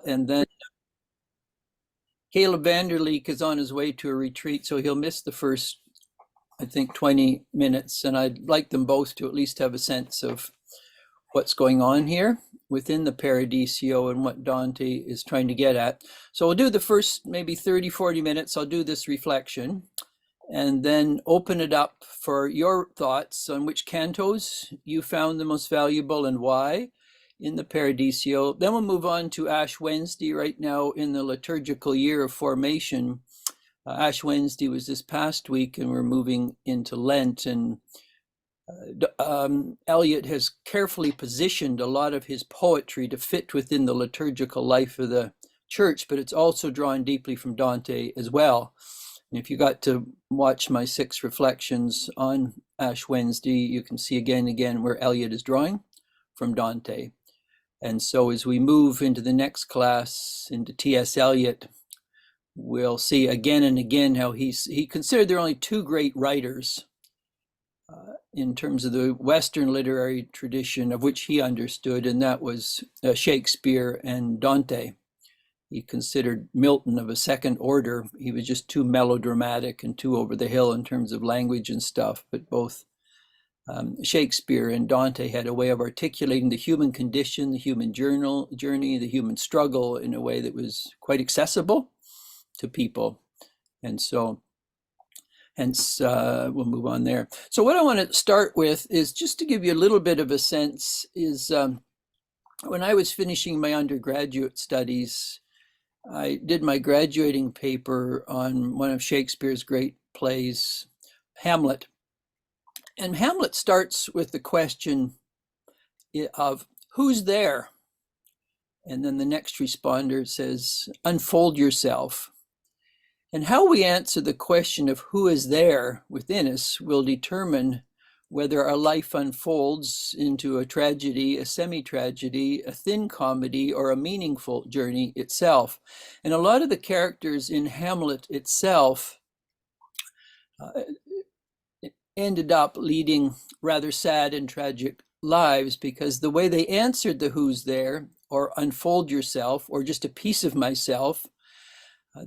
And then Caleb Vanderleek is on his way to a retreat, so he'll miss the first, I think, 20 minutes. And I'd like them both to at least have a sense of what's going on here within the Paradiso and what Dante is trying to get at. So we'll do the first maybe 30, 40 minutes. I'll do this reflection and then open it up for your thoughts on which cantos you found the most valuable and why in the Paradiso. Then we'll move on to Ash Wednesday right now in the liturgical year of formation. Ash Wednesday was this past week, and we're moving into Lent. And Eliot has carefully positioned a lot of his poetry to fit within the liturgical life of the church, but it's also drawn deeply from Dante as well. And if you got to watch my 6 reflections on Ash Wednesday, you can see again and again where Eliot is drawing from Dante. And so as we move into the next class, into T.S. Eliot, we'll see again and again how he considered there are only 2 great writers in terms of the Western literary tradition of which he understood, and that was Shakespeare and Dante. He considered Milton of a second order. He was just too melodramatic and too over the hill in terms of language and stuff, but both Shakespeare and Dante had a way of articulating the human condition, the human journey, the human struggle in a way that was quite accessible to people. And so hence, we'll move on there. So what I want to start with is just to give you a little bit of a sense is when I was finishing my undergraduate studies, I did my graduating paper on one of Shakespeare's great plays, Hamlet. And Hamlet starts with the question of who's there? And then the next responder says, unfold yourself. And how we answer the question of who is there within us will determine whether our life unfolds into a tragedy, a semi-tragedy, a thin comedy, or a meaningful journey itself. And a lot of the characters in Hamlet itself ended up leading rather sad and tragic lives because the way they answered the who's there, or unfold yourself, or just a piece of myself,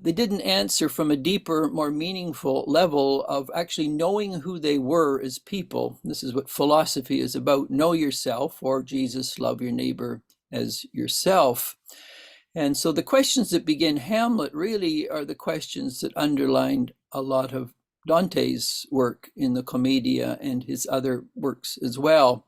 they didn't answer from a deeper, more meaningful level of actually knowing who they were as people. This is what philosophy is about. Know yourself, or Jesus, love your neighbor as yourself. And so the questions that begin Hamlet really are the questions that underlined a lot of Dante's work in the Commedia and his other works as well.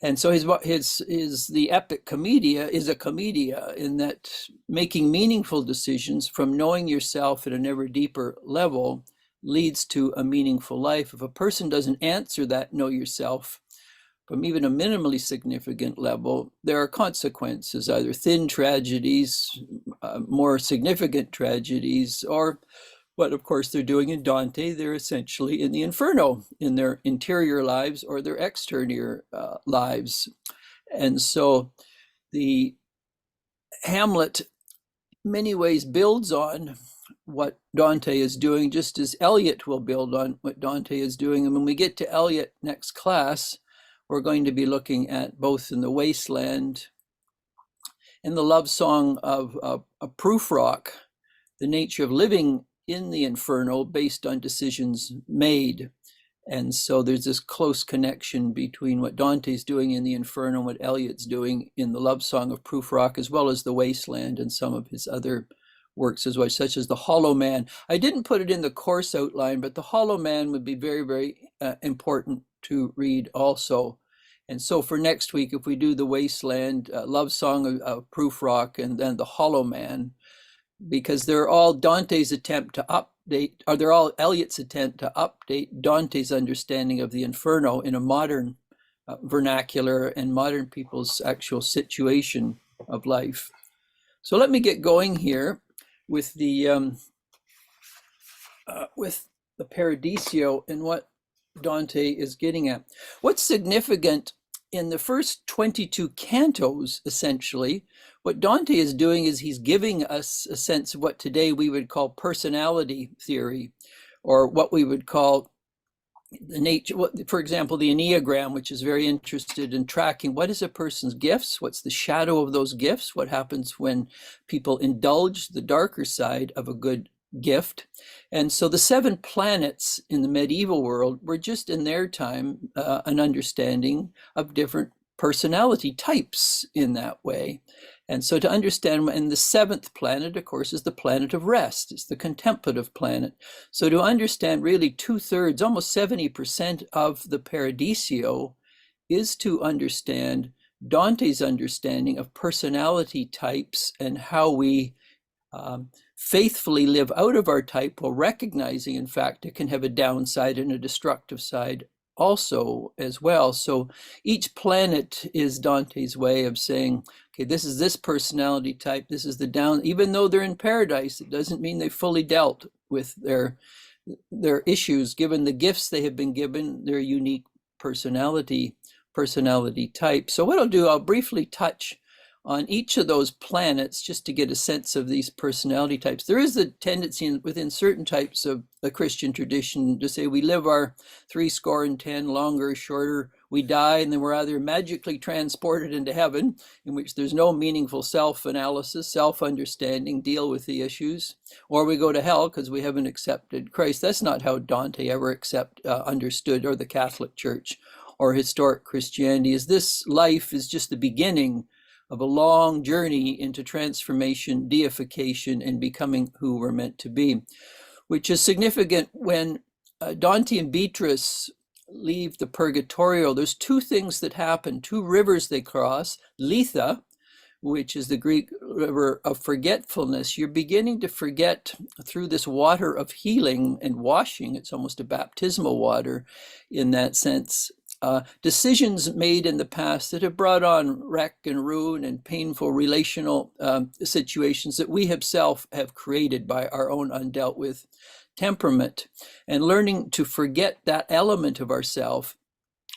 And so the epic Commedia is a Commedia in that making meaningful decisions from knowing yourself at an ever deeper level leads to a meaningful life. If a person doesn't answer that know yourself from even a minimally significant level, there are consequences, either thin tragedies, more significant tragedies, or what, of course, they're doing in Dante. They're essentially in the inferno, in their interior lives or their exterior lives. And so the Hamlet, in many ways, builds on what Dante is doing, just as Eliot will build on what Dante is doing. And when we get to Eliot next class, we're going to be looking at both in the Wasteland and the love song of a proof rock, the nature of living in the inferno based on decisions made. And so there's this close connection between what Dante's doing in the inferno and what Eliot's doing in the love song of Proof Rock, as well as the Wasteland and some of his other works as well, such as the Hollow Man. I didn't put it in the course outline, but the Hollow Man would be very, very important to read also. And so for next week, if we do the Wasteland, love song of Proof Rock, and then the Hollow Man, because they're all Dante's attempt to update, or they're all Eliot's attempt to update Dante's understanding of the Inferno in a modern vernacular and modern people's actual situation of life. So let me get going here with the Paradiso and what Dante is getting at. What's significant in the first 22 cantos, essentially, what Dante is doing is he's giving us a sense of what today we would call personality theory, or what we would call the nature, for example, the Enneagram, which is very interested in tracking what is a person's gifts, what's the shadow of those gifts, what happens when people indulge the darker side of a good gift. And so the 7 planets in the medieval world were just in their time an understanding of different personality types in that way. And so to understand, and the 7th planet, of course, is the planet of rest. It's the contemplative planet. So to understand really 2/3, almost 70% of the Paradiso is to understand Dante's understanding of personality types and how we faithfully live out of our type while recognizing, in fact, it can have a downside and a destructive side also as well. So each planet is Dante's way of saying, okay, this is this personality type, this is the down, even though they're in paradise, it doesn't mean they fully dealt with their issues, given the gifts they have been given, their unique personality type. So what I'll do, I'll briefly touch on each of those planets just to get a sense of these personality types. There is a tendency within certain types of the Christian tradition to say we live our 70, longer, shorter, we die, and then we're either magically transported into heaven, in which there's no meaningful self-analysis, self-understanding, deal with the issues, or we go to hell because we haven't accepted Christ. That's not how Dante ever understood, or the Catholic Church, or historic Christianity. Is this life is just the beginning of a long journey into transformation, deification, and becoming who we're meant to be, which is significant when Dante and Beatrice leave the Purgatorio. There's 2 things that happen, 2 rivers they cross. Lethe, which is the Greek river of forgetfulness. You're beginning to forget through this water of healing and washing. It's almost a baptismal water in that sense. Decisions made in the past that have brought on wreck and ruin and painful relational situations that we have created by our own undealt with temperament, and learning to forget that element of ourself.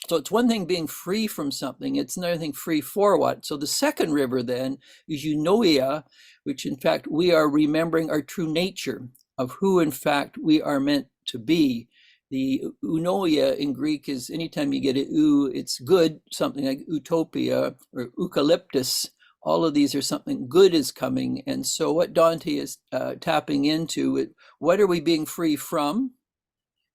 So it's one thing being free from something, it's another thing free for what? So the second river then is eunoia, which in fact we are remembering our true nature of who in fact we are meant to be. The eunoia in Greek is anytime you get an u, it's good, something like utopia or eucalyptus. All of these are something good is coming. And so what Dante is tapping into, what are we being free from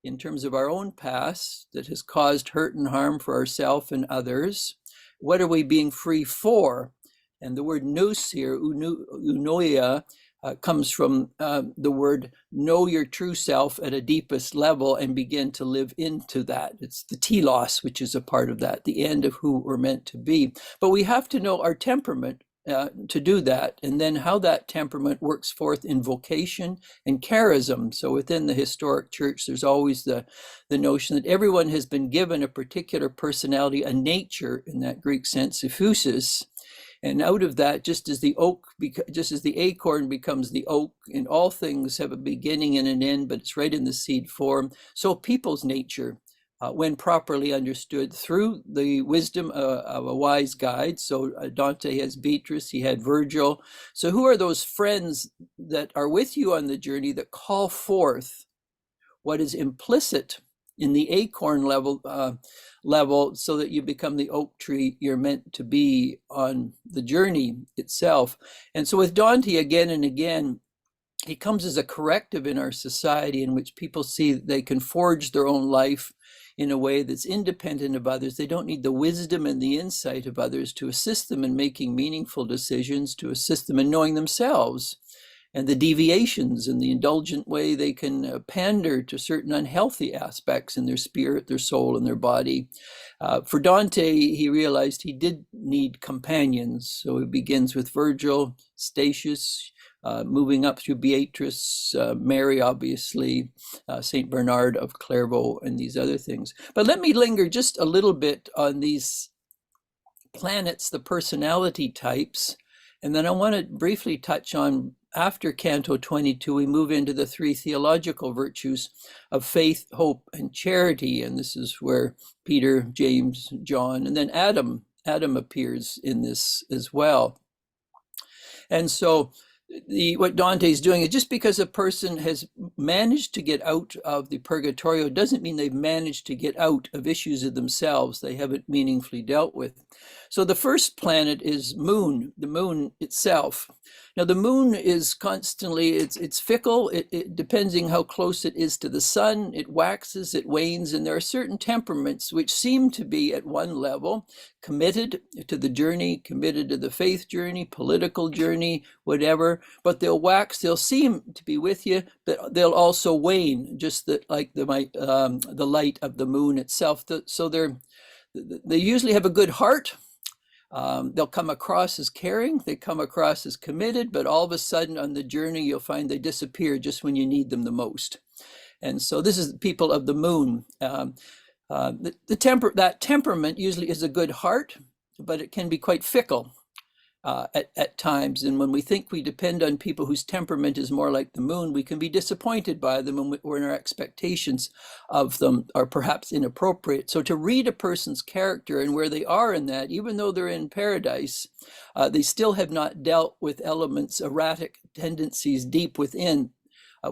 in terms of our own past that has caused hurt and harm for ourselves and others? What are we being free for? And the word nous here, eunoia, comes from the word know your true self at a deepest level and begin to live into that. It's the telos, which is a part of that, the end of who we're meant to be. But we have to know our temperament to do that, and then how that temperament works forth in vocation and charism. So within the historic church, there's always the notion that everyone has been given a particular personality, a nature in that Greek sense, ephusis. And out of that, just as the acorn becomes the oak, and all things have a beginning and an end, but it's right in the seed form, so people's nature, when properly understood through the wisdom of a wise guide. So Dante has Beatrice, he had Virgil. So who are those friends that are with you on the journey that call forth what is implicit in the acorn level, so that you become the oak tree you're meant to be on the journey itself? And so with Dante, again and again, he comes as a corrective in our society in which people see that they can forge their own life in a way that's independent of others. They don't need the wisdom and the insight of others to assist them in making meaningful decisions, to assist them in knowing themselves and the deviations and the indulgent way they can pander to certain unhealthy aspects in their spirit, their soul, and their body. For Dante, he realized he did need companions. So he begins with Virgil, Statius, moving up through Beatrice, Mary, obviously, Saint Bernard of Clairvaux, and these other things. But let me linger just a little bit on these planets, the personality types, and then I want to briefly touch on, after Canto 22, we move into the 3 theological virtues of faith, hope, and charity. And this is where Peter, James, John, and then Adam appears in this as well. And so what Dante's doing is just because a person has managed to get out of the purgatorio doesn't mean they've managed to get out of issues of themselves they haven't meaningfully dealt with. So the first planet is Moon, the moon itself. Now the moon is constantly, it's fickle. Depending how close it is to the sun, it waxes, it wanes, and there are certain temperaments which seem to be at one level committed to the journey, committed to the faith journey, political journey, whatever, but they'll wax, they'll seem to be with you, but they'll also wane, just like the light of the moon itself. So they usually have a good heart. They'll come across as caring, they come across as committed, but all of a sudden on the journey, you'll find they disappear just when you need them the most. And so this is people of the moon. That temperament usually is a good heart, but it can be quite fickle at times. And when we think we depend on people whose temperament is more like the moon, we can be disappointed by them when our expectations of them are perhaps inappropriate. So to read a person's character and where they are in that, even though they're in paradise, they still have not dealt with elements, erratic tendencies deep within.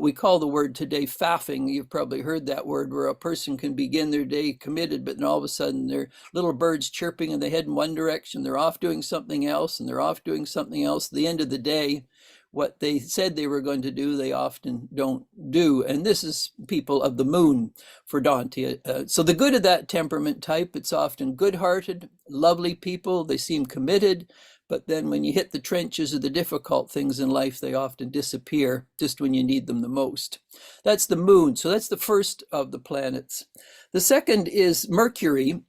We call the word today faffing. You've probably heard that word, where a person can begin their day committed, but then all of a sudden they're little birds chirping and they head in one direction, they're off doing something else, and they're off doing something else. At the end of the day, what they said they were going to do, they often don't do. And this is people of the moon for Dante. So the good of that temperament type, it's often good-hearted, lovely people, they seem committed, but then when you hit the trenches of the difficult things in life, they often disappear just when you need them the most. That's the moon. So that's the first of the planets. The second is Mercury.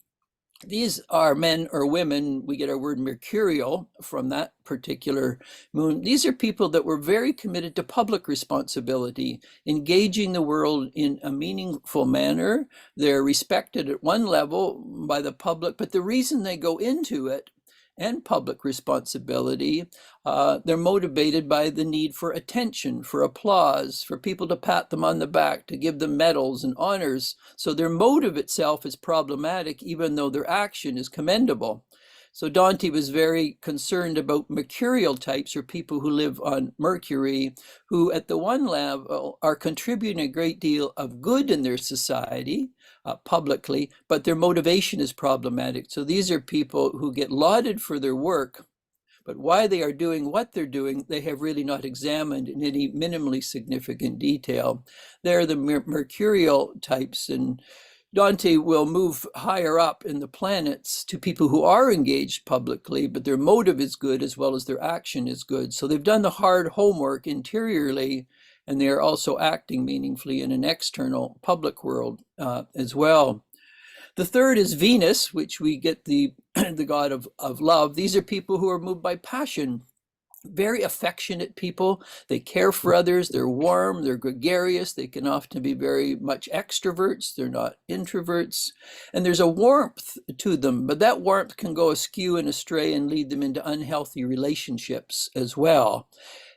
These are men or women. We get our word mercurial from that particular moon. These are people that were very committed to public responsibility, engaging the world in a meaningful manner. They're respected at one level by the public, but the reason they go into it and public responsibility, they're motivated by the need for attention, for applause, for people to pat them on the back, to give them medals and honors. So their motive itself is problematic, even though their action is commendable. So Dante was very concerned about mercurial types, or people who live on Mercury, who at the one level are contributing a great deal of good in their society, publicly, but their motivation is problematic. So these are people who get lauded for their work, but why they are doing what they're doing, they have really not examined in any minimally significant detail. They're the mercurial types, and Dante will move higher up in the planets to people who are engaged publicly, but their motive is good as well as their action is good. So they've done the hard homework interiorly, and they are also acting meaningfully in an external public world as well. The third is Venus, which we get the god of love. These are people who are moved by passion, very affectionate people. They care for others, they're warm, they're gregarious, they can often be very much extroverts, they're not introverts, and there's a warmth to them, but that warmth can go askew and astray and lead them into unhealthy relationships as well.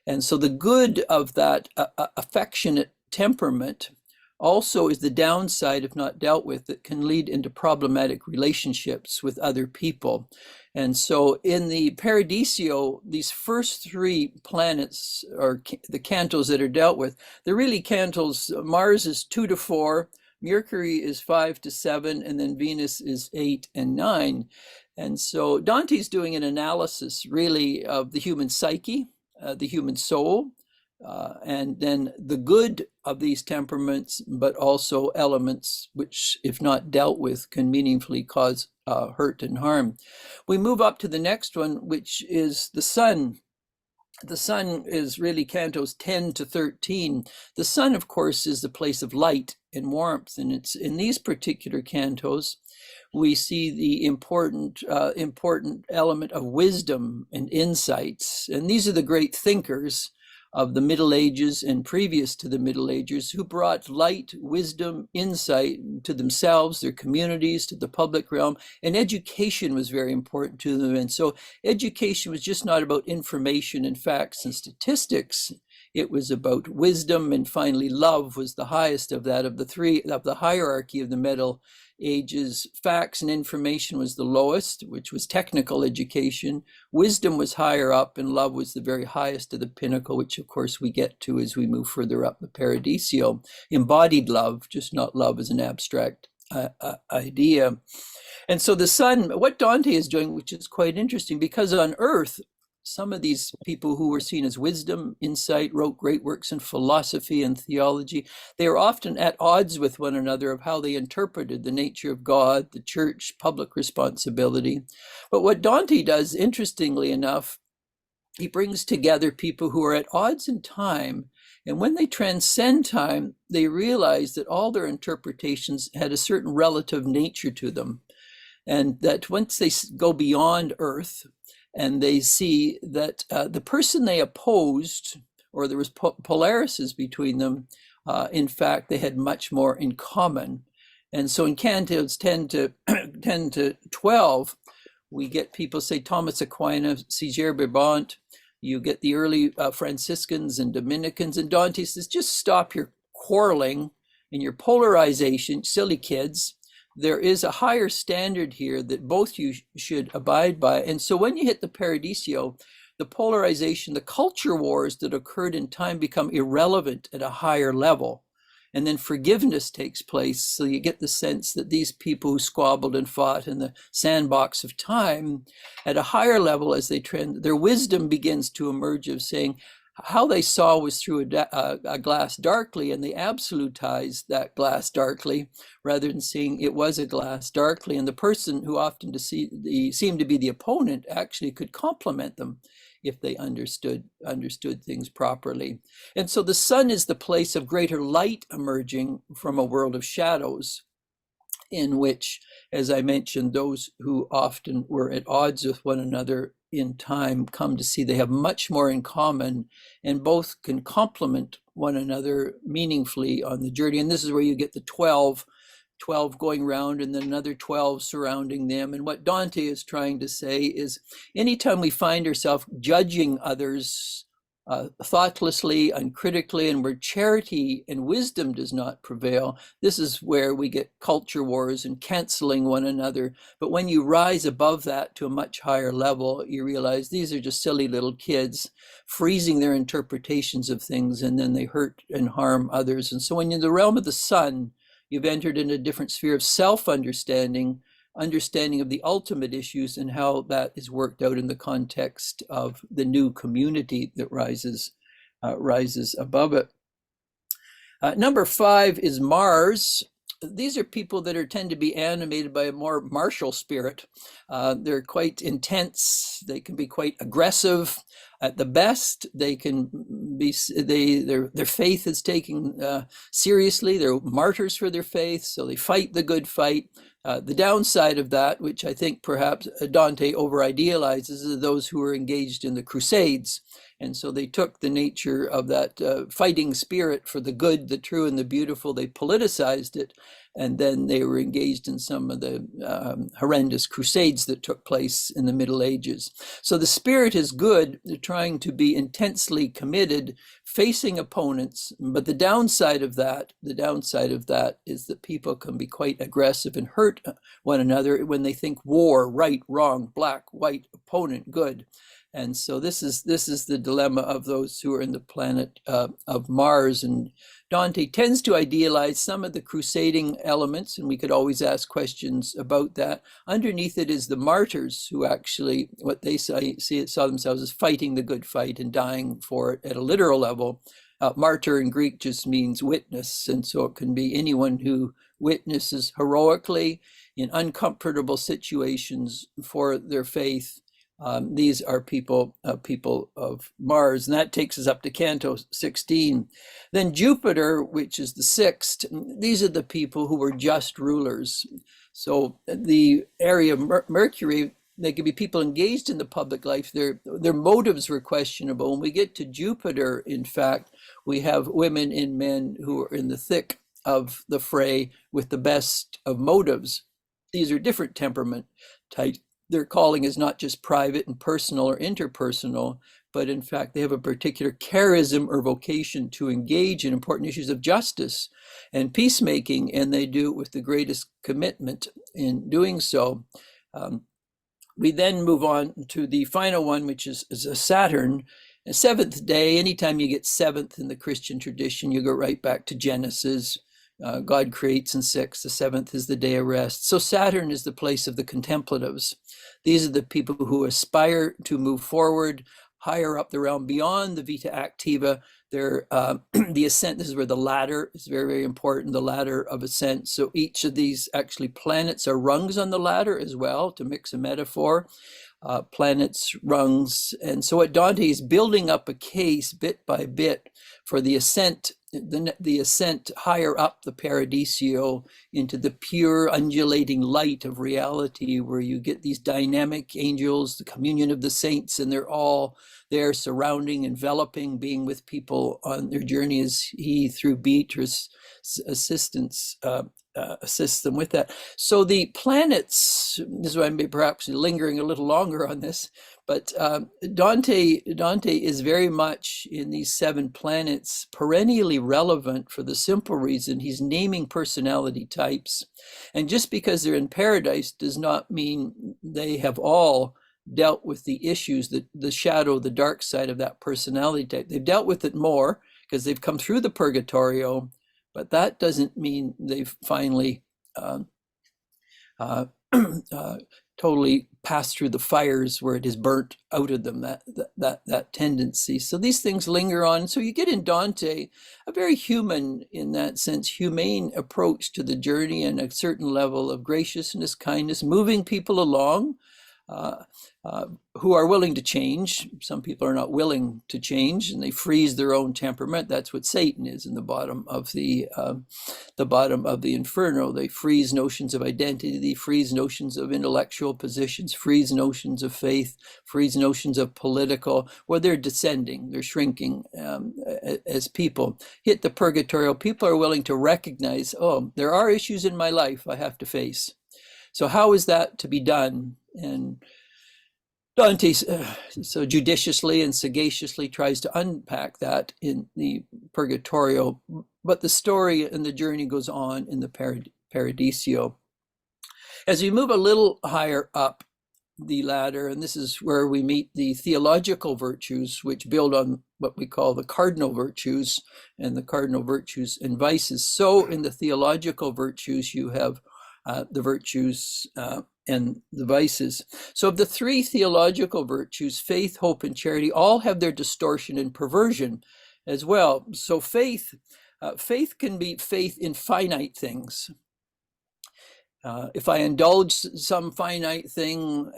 And so the good of that affectionate temperament also is the downside, if not dealt with, that can lead into problematic relationships with other people. And so in the Paradiso, these first three planets, or the cantos that are dealt with, they're really cantos. Mars is 2 to 4, Mercury is 5 to 7, and then Venus is 8 and 9. And so Dante's doing an analysis really of the human psyche, the human soul, and then the good of these temperaments, but also elements which, if not dealt with, can meaningfully cause hurt and harm. We move up to the next one, which is the sun. The sun is really cantos 10 to 13. The sun, of course, is the place of light and warmth, and it's in these particular cantos we see the important element of wisdom and insights. And these are the great thinkers of the Middle Ages and previous to the Middle Ages, who brought light, wisdom, insight to themselves, their communities, to the public realm. And education was very important to them. And so education was just not about information and facts and statistics. It was about wisdom, and finally love was the highest of that, of the three, of the hierarchy of the Middle Ages. Facts and information was the lowest, which was technical education. Wisdom was higher up, and love was the very highest of the pinnacle, which of course we get to as we move further up the Paradiso. Embodied love, just not love as an abstract idea. And so the sun, what Dante is doing, which is quite interesting, because on earth, some of these people who were seen as wisdom, insight, wrote great works in philosophy and theology. They are often at odds with one another of how they interpreted the nature of God, the church, public responsibility. But what Dante does, interestingly enough, he brings together people who are at odds in time. And when they transcend time, they realize that all their interpretations had a certain relative nature to them. And that once they go beyond Earth, and they see that the person they opposed, or there was polarities between them, in fact, they had much more in common. And so in cantos 10 to 12, we get people say Thomas Aquinas, Siger Brabant, you get the early Franciscans and Dominicans, and Dante says, just stop your quarreling and your polarization, silly kids. There is a higher standard here that both you should abide by. And so when you hit the Paradiso, the polarization, the culture wars that occurred in time become irrelevant at a higher level. And then forgiveness takes place. So you get the sense that these people who squabbled and fought in the sandbox of time, at a higher level as they trend, their wisdom begins to emerge of saying, how they saw was through a glass darkly, and they absolutized that glass darkly rather than seeing it was a glass darkly. And the person who often seemed to be the opponent actually could complement them if they understood things properly. And so the sun is the place of greater light emerging from a world of shadows, in which, as I mentioned, those who often were at odds with one another in time come to see they have much more in common, and both can complement one another meaningfully on the journey. And this is where you get the 12 going round and then another 12 surrounding them. And what Dante is trying to say is, anytime we find ourselves judging others thoughtlessly, uncritically, and where charity and wisdom does not prevail, this is where we get culture wars and canceling one another. But when you rise above that to a much higher level, you realize these are just silly little kids freezing their interpretations of things, and then they hurt and harm others. And so when you're in the realm of the sun, you've entered in a different sphere of self-understanding, understanding of the ultimate issues and how that is worked out in the context of the new community that rises above it. Number 5 is Mars. These are people that tend to be animated by a more martial spirit. They're quite intense. They can be quite aggressive. At the best, they can be. Their faith is taken seriously. They're martyrs for their faith, so they fight the good fight. The downside of that, which I think perhaps Dante over-idealizes, is those who were engaged in the Crusades. And so they took the nature of that fighting spirit for the good, the true, and the beautiful. They politicized it, and then they were engaged in some of the horrendous crusades that took place in the Middle Ages. So the spirit is good, trying to be intensely committed, facing opponents. But the downside of that is that people can be quite aggressive and hurt one another when they think war, right, wrong, black, white, opponent, good. And so this is the dilemma of those who are in the planet of Mars. And Dante tends to idealize some of the crusading elements, and we could always ask questions about that. Underneath it is the martyrs, who actually, what they saw themselves as fighting the good fight and dying for it at a literal level. Martyr in Greek just means witness, and so it can be anyone who witnesses heroically in uncomfortable situations for their faith. These are people of Mars, and that takes us up to Canto 16. Then Jupiter, which is the 6th, these are the people who were just rulers. So the area of Mercury, they could be people engaged in the public life. Their motives were questionable. When we get to Jupiter, in fact, we have women and men who are in the thick of the fray with the best of motives. These are different temperament types. Their calling is not just private and personal or interpersonal, but in fact they have a particular charism or vocation to engage in important issues of justice and peacemaking, and they do it with the greatest commitment in doing so. We then move on to the final one, which is a Saturn. A seventh day, anytime you get seventh in the Christian tradition, you go right back to Genesis. God creates in six, the seventh is the day of rest. So Saturn is the place of the contemplatives. These are the people who aspire to move forward higher up the realm beyond the vita activa. They're the ascent. This is where the ladder is very, very important, the ladder of ascent. So each of these actually planets are rungs on the ladder as well, to mix a metaphor. Planets, rungs. And so what Dante is building up a case bit by bit for the ascent, the ascent higher up the Paradiso into the pure undulating light of reality, where you get these dynamic angels, the communion of the saints, and they're all there surrounding, enveloping, being with people on their journey as he, through Beatrice assistance, assists them with that. So the planets, this is why I'm perhaps lingering a little longer on this, but Dante is very much in these seven planets perennially relevant for the simple reason he's naming personality types. And just because they're in paradise does not mean they have all dealt with the issues, the shadow, the dark side of that personality type. They've dealt with it more because they've come through the purgatorio, but that doesn't mean they've finally totally passed through the fires where it has burnt out of them, that tendency. So these things linger on. So you get in Dante a very human, in that sense, humane approach to the journey, and a certain level of graciousness, kindness, moving people along. Who are willing to change. Some people are not willing to change, and they freeze their own temperament. That's what Satan is in the bottom of the inferno. They freeze notions of identity, they freeze notions of intellectual positions, freeze notions of faith, freeze notions of political. Well, they're descending, they're shrinking as people hit the purgatorio. People are willing to recognize, oh, there are issues in my life I have to face. So how is that to be done? And Dante so judiciously and sagaciously tries to unpack that in the Purgatorio, but the story and the journey goes on in the Paradiso. As we move a little higher up the ladder, and this is where we meet the theological virtues, which build on what we call the cardinal virtues and vices. So in the theological virtues, you have the virtues and the vices. So of the three theological virtues, faith, hope, and charity all have their distortion and perversion as well. So faith can be faith in finite things. If I indulge some finite thing,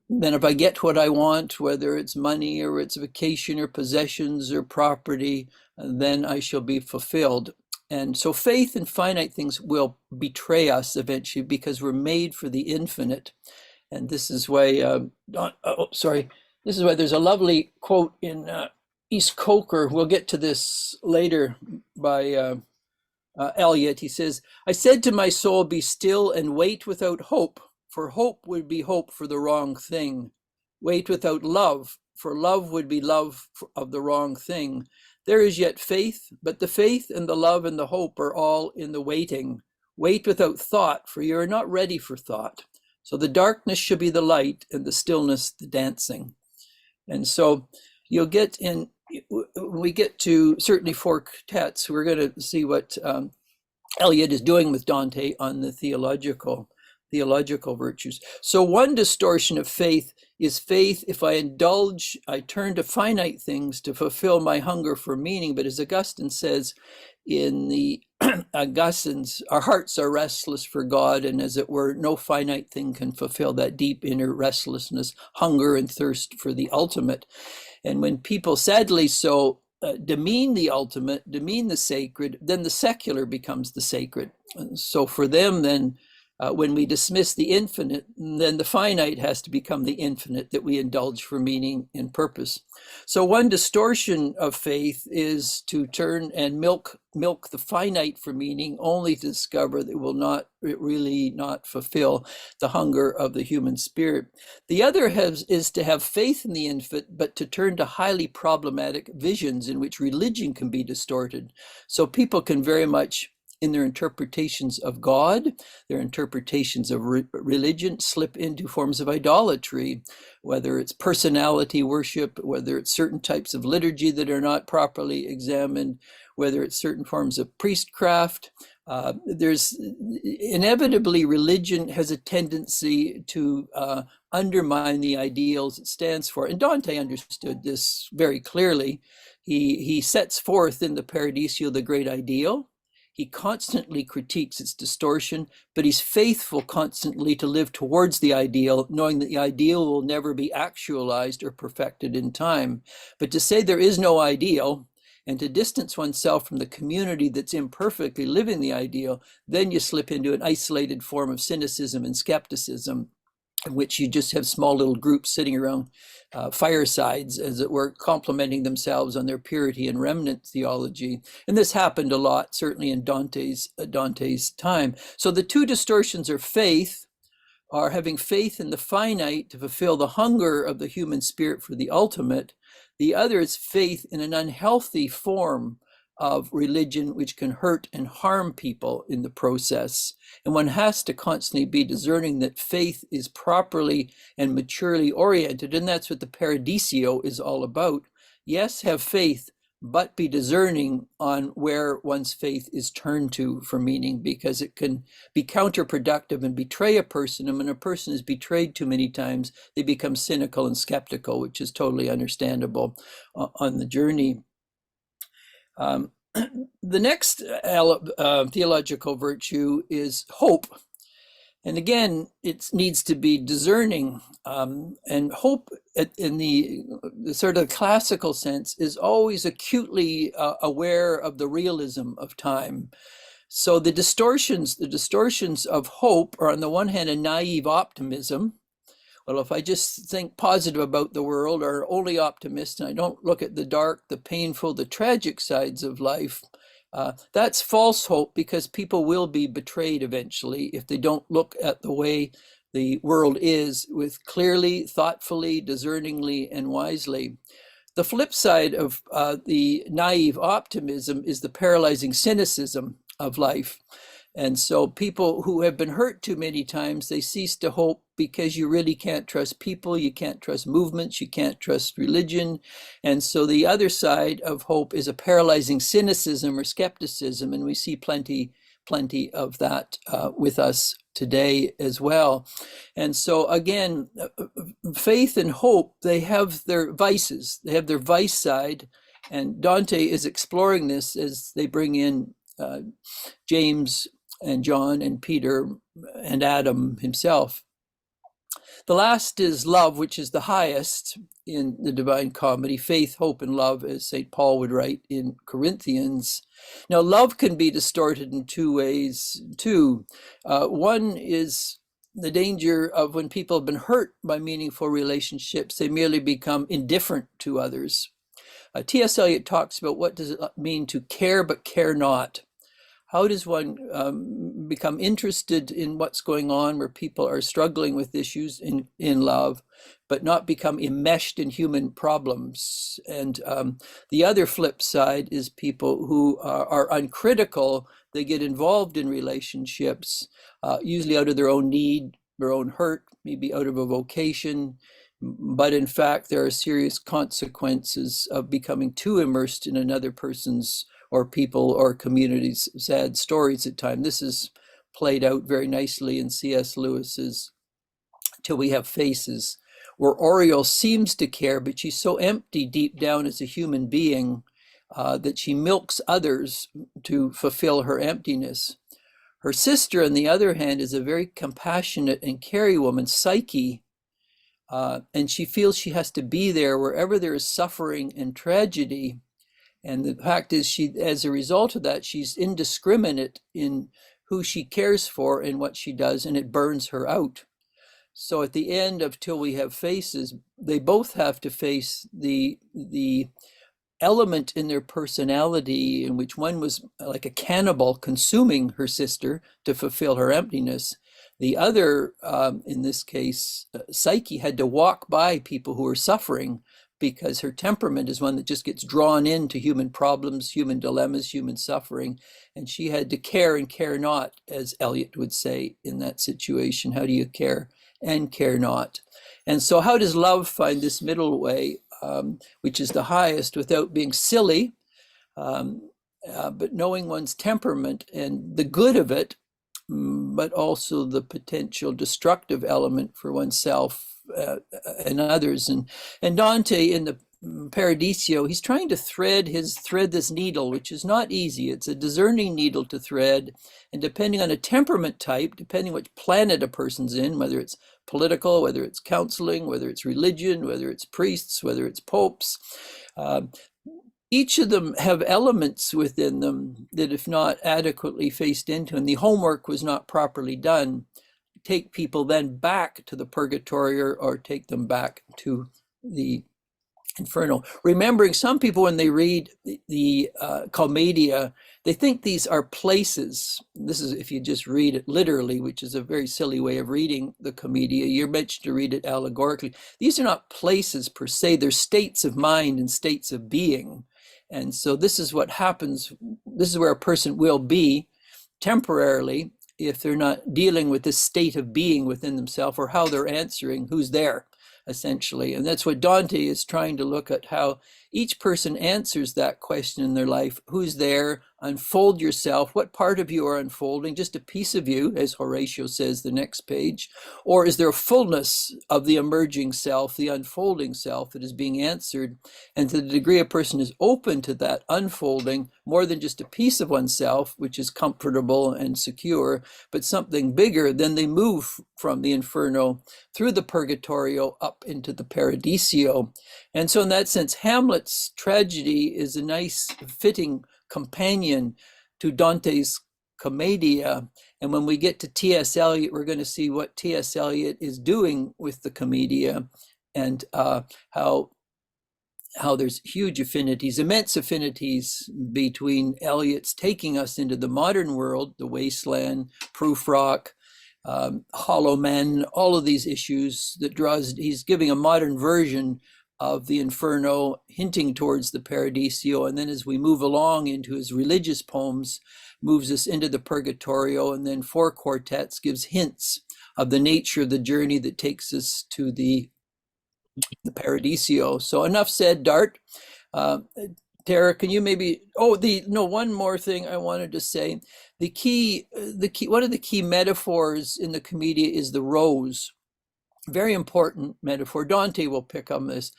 then if I get what I want, whether it's money or it's vacation or possessions or property, then I shall be fulfilled. And so faith in finite things will betray us eventually, because we're made for the infinite. And this is why, this is why there's a lovely quote in East Coker. We'll get to this later by Eliot. He says, I said to my soul, be still and wait without hope, for hope would be hope for the wrong thing. Wait without love, for love would be love of the wrong thing. There is yet faith, but the faith and the love and the hope are all in the waiting. Wait without thought, for you are not ready for thought. So the darkness should be the light and the stillness the dancing. And so you'll get in, when we get to certainly four quartets, we're going to see what Eliot is doing with Dante on the theological virtues. So one distortion of faith is faith, if I indulge, I turn to finite things to fulfill my hunger for meaning. But as Augustine says in the Augustines, our hearts are restless for God, and as it were, no finite thing can fulfill that deep inner restlessness, hunger and thirst for the ultimate. And when people sadly so demean the ultimate, demean the sacred, then the secular becomes the sacred. And so for them, then When we dismiss the infinite, then the finite has to become the infinite that we indulge for meaning and purpose. So one distortion of faith is to turn and milk the finite for meaning, only to discover that it really not fulfill the hunger of the human spirit. The other is to have faith in the infinite, but to turn to highly problematic visions in which religion can be distorted. So people can very much, in their interpretations of God, their interpretations of religion, slip into forms of idolatry, whether it's personality worship, whether it's certain types of liturgy that are not properly examined, whether it's certain forms of priestcraft. There's inevitably, religion has a tendency to undermine the ideals it stands for. And Dante understood this very clearly. He sets forth in the Paradiso the great ideal. He constantly critiques its distortion, but he's faithful constantly to live towards the ideal, knowing that the ideal will never be actualized or perfected in time. But to say there is no ideal and to distance oneself from the community that's imperfectly living the ideal, then you slip into an isolated form of cynicism and skepticism, in which you just have small little groups sitting around firesides, as it were, complimenting themselves on their purity and remnant theology. And this happened a lot, certainly in Dante's time. So the two distortions are faith, are having faith in the finite to fulfill the hunger of the human spirit for the ultimate. The other is faith in an unhealthy form of religion, which can hurt and harm people in the process. And one has to constantly be discerning that faith is properly and maturely oriented. And that's what the Paradiso is all about. Yes, have faith, but be discerning on where one's faith is turned to for meaning, because it can be counterproductive and betray a person. And when a person is betrayed too many times, they become cynical and skeptical, which is totally understandable on the journey. The next theological virtue is hope. And again, it needs to be discerning. And hope, in the sort of classical sense, is always acutely aware of the realism of time. So the distortions of hope are, on the one hand, a naive optimism. Well, if I just think positive about the world, or only optimist, and I don't look at the dark, the painful, the tragic sides of life, that's false hope, because people will be betrayed eventually if they don't look at the way the world is with clearly, thoughtfully, discerningly, and wisely. The flip side of the naive optimism is the paralyzing cynicism of life. And so people who have been hurt too many times, they cease to hope, because you really can't trust people, you can't trust movements, you can't trust religion. And so the other side of hope is a paralyzing cynicism or skepticism, and we see plenty of that with us today as well. And so again, faith and hope, they have their vices, they have their vice side, and Dante is exploring this as they bring in James and John and Peter and Adam himself. The last is love, which is the highest in the Divine Comedy: faith, hope, and love, as St. Paul would write in Corinthians. Now, love can be distorted in two ways, too. One is the danger of, when people have been hurt by meaningful relationships, they merely become indifferent to others. T.S. Eliot talks about, what does it mean to care but care not? How does one become interested in what's going on where people are struggling with issues in love, but not become enmeshed in human problems? And the other flip side is people who are uncritical. They get involved in relationships, usually out of their own need, their own hurt, maybe out of a vocation. But in fact, there are serious consequences of becoming too immersed in another person's or people or communities' sad stories at times. This is played out very nicely in C.S. Lewis's Till We Have Faces, where Oriole seems to care, but she's so empty deep down as a human being that she milks others to fulfill her emptiness. Her sister, on the other hand, is a very compassionate and caring woman, Psyche, and she feels she has to be there wherever there is suffering and tragedy. And the fact is, she, as a result of that, she's indiscriminate in who she cares for and what she does, and it burns her out. So at the end of Till We Have Faces, they both have to face the element in their personality in which one was like a cannibal consuming her sister to fulfill her emptiness. The other, in this case, Psyche, had to walk by people who were suffering because her temperament is one that just gets drawn into human problems, human dilemmas, human suffering. And she had to care and care not, as Eliot would say in that situation. How do you care and care not? And so how does love find this middle way, which is the highest, without being silly, but knowing one's temperament and the good of it, but also the potential destructive element for oneself and others. And Dante in the Paradiso, he's trying to thread this needle, which is not easy. It's a discerning needle to thread, and depending on a temperament type, depending which planet a person's in, whether it's political, whether it's counseling, whether it's religion, whether it's priests, whether it's popes, each of them have elements within them that, if not adequately faced into, and the homework was not properly done, take people then back to the purgatory or take them back to the Inferno. Remembering some people, when they read the Commedia, they think these are places. This is if you just read it literally, which is a very silly way of reading the Commedia. You're meant to read it allegorically. These are not places per se. They're states of mind and states of being. And so this is what happens. This is where a person will be temporarily if they're not dealing with this state of being within themselves, or how they're answering who's there, essentially. And that's what Dante is trying to look at, how each person answers that question in their life. Who's there? Unfold yourself. What part of you are unfolding? Just a piece of you, as Horatio says the next page? Or is there a fullness of the emerging self, the unfolding self that is being answered? And to the degree a person is open to that unfolding, more than just a piece of oneself, which is comfortable and secure, but something bigger, then they move from the Inferno through the Purgatorio up into the Paradiso. And so in that sense, Hamlet's tragedy is a nice fitting companion to Dante's Commedia. And when we get to T.S. Eliot, we're going to see what T.S. Eliot is doing with the Commedia, and how there's huge affinities, immense affinities between Eliot's taking us into the modern world, the wasteland, proof rock, hollow men, all of these issues that he's giving a modern version of the Inferno, hinting towards the Paradiso. And then as we move along into his religious poems, moves us into the Purgatorio, and then 4 quartets gives hints of the nature of the journey that takes us to the Paradiso. So enough said, Dart. Tara, can you maybe, one more thing I wanted to say. One of the key metaphors in the Commedia is the rose. Very important metaphor. Dante will pick on this.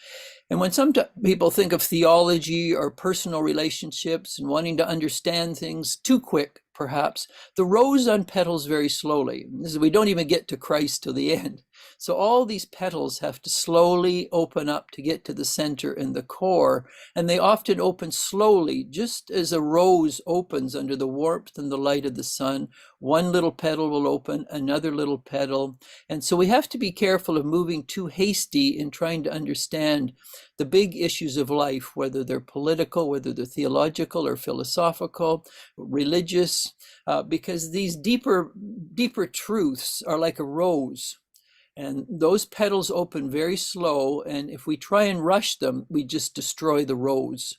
And when some people think of theology or personal relationships and wanting to understand things too quick, perhaps, the rose unpetals very slowly. We don't even get to Christ till the end. So all these petals have to slowly open up to get to the center and the core. And they often open slowly, just as a rose opens under the warmth and the light of the sun. One little petal will open, another little petal. And so we have to be careful of moving too hasty in trying to understand the big issues of life, whether they're political, whether they're theological or philosophical, religious, because these deeper truths are like a rose. And those petals open very slow, and if we try and rush them, we just destroy the rose.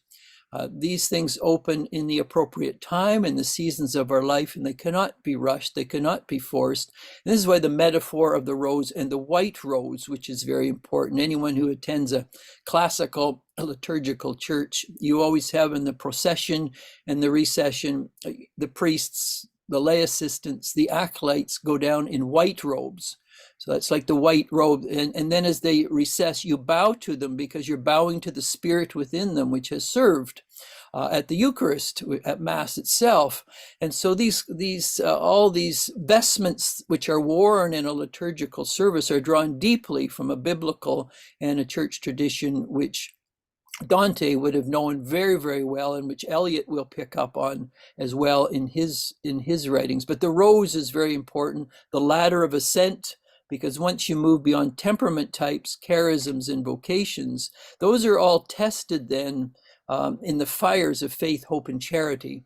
These things open in the appropriate time in the seasons of our life, and they cannot be rushed, they cannot be forced. And this is why the metaphor of the rose and the white rose, which is very important. Anyone who attends a classical liturgical church, you always have in the procession and the recession, the priests, the lay assistants, the acolytes go down in white robes. So that's like the white robe. And then as they recess, you bow to them because you're bowing to the spirit within them, which has served at the Eucharist, at Mass itself. And so all these vestments which are worn in a liturgical service are drawn deeply from a biblical and a church tradition which Dante would have known very, very well, and which Eliot will pick up on as well in his writings. But the rose is very important, the ladder of ascent, because once you move beyond temperament types, charisms, and vocations, those are all tested then in the fires of faith, hope, and charity.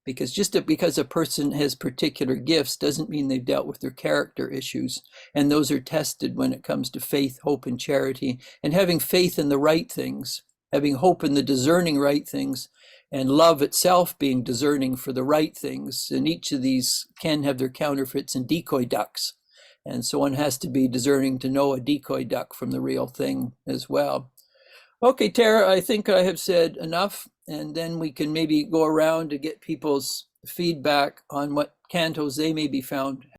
Because because a person has particular gifts doesn't mean they've dealt with their character issues. And those are tested when it comes to faith, hope, and charity, and having faith in the right things, having hope in the discerning right things, and love itself being discerning for the right things. And each of these can have their counterfeits and decoy ducks. And so one has to be discerning to know a decoy duck from the real thing as well. Okay, Tara, I think I have said enough, and then we can maybe go around to get people's feedback on what cantos they may be found